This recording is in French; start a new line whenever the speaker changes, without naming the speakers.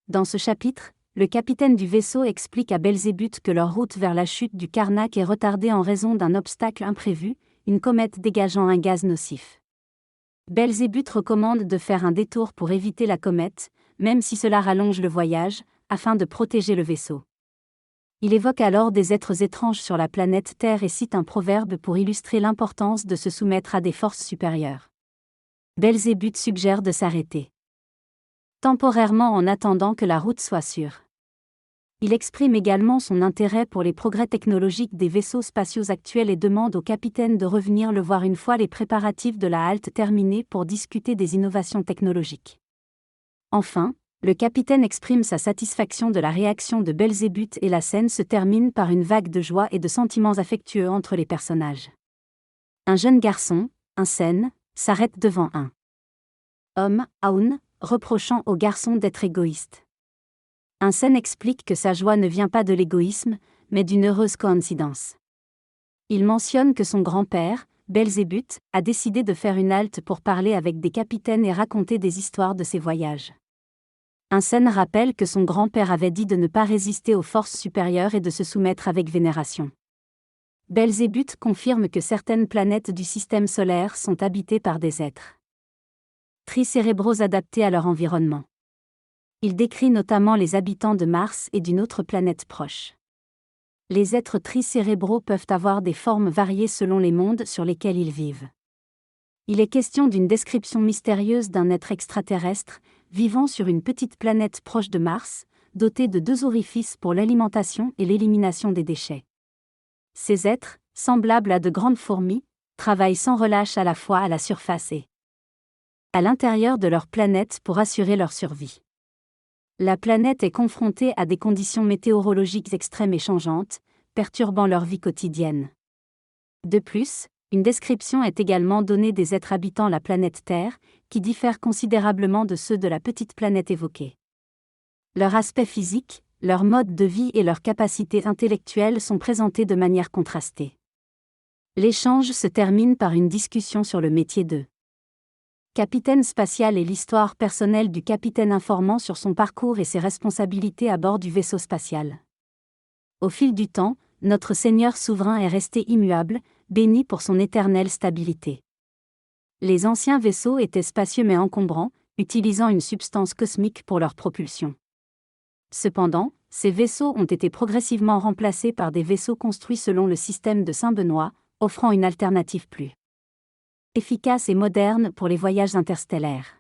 Dans ce chapitre, le capitaine du vaisseau explique à Belzébuth que leur route vers la chute du Karnak est retardée en raison d'un obstacle imprévu, une comète dégageant un gaz nocif. Belzébuth recommande de faire un détour pour éviter la comète, même si cela rallonge le voyage, afin de protéger le vaisseau. Il évoque alors des êtres étranges sur la planète Terre et cite un proverbe pour illustrer l'importance de se soumettre à des forces supérieures. Belzébuth suggère de s'arrêter temporairement en attendant que la route soit sûre. Il exprime également son intérêt pour les progrès technologiques des vaisseaux spatiaux actuels et demande au capitaine de revenir le voir une fois les préparatifs de la halte terminés pour discuter des innovations technologiques. Enfin, le capitaine exprime sa satisfaction de la réaction de Belzébuth et la scène se termine par une vague de joie et de sentiments affectueux entre les personnages. Un jeune garçon, Sen, s'arrête devant un homme, Aoun, reprochant au garçon d'être égoïste. Sen explique que sa joie ne vient pas de l'égoïsme, mais d'une heureuse coïncidence. Il mentionne que son grand-père, Belzébuth, a décidé de faire une halte pour parler avec des capitaines et raconter des histoires de ses voyages. Sen rappelle que son grand-père avait dit de ne pas résister aux forces supérieures et de se soumettre avec vénération. Belzébuth confirme que certaines planètes du système solaire sont habitées par des êtres tricérébraux adaptés à leur environnement. Il décrit notamment les habitants de Mars et d'une autre planète proche. Les êtres tricérébraux peuvent avoir des formes variées selon les mondes sur lesquels ils vivent. Il est question d'une description mystérieuse d'un être extraterrestre, vivant sur une petite planète proche de Mars, dotée de 2 orifices pour l'alimentation et l'élimination des déchets. Ces êtres, semblables à de grandes fourmis, travaillent sans relâche à la fois à la surface et à l'intérieur de leur planète pour assurer leur survie. La planète est confrontée à des conditions météorologiques extrêmes et changeantes, perturbant leur vie quotidienne. De plus, une description est également donnée des êtres habitant la planète Terre, qui diffèrent considérablement de ceux de la petite planète évoquée. Leur aspect physique, leur mode de vie et leurs capacités intellectuelles sont présentés de manière contrastée. L'échange se termine par une discussion sur le métier de capitaine spatial et l'histoire personnelle du capitaine informant sur son parcours et ses responsabilités à bord du vaisseau spatial. Au fil du temps, notre Seigneur souverain est resté immuable, béni pour son éternelle stabilité. Les anciens vaisseaux étaient spacieux mais encombrants, utilisant une substance cosmique pour leur propulsion. Cependant, ces vaisseaux ont été progressivement remplacés par des vaisseaux construits selon le système de Saint-Benoît, offrant une alternative plus efficace et moderne pour les voyages interstellaires.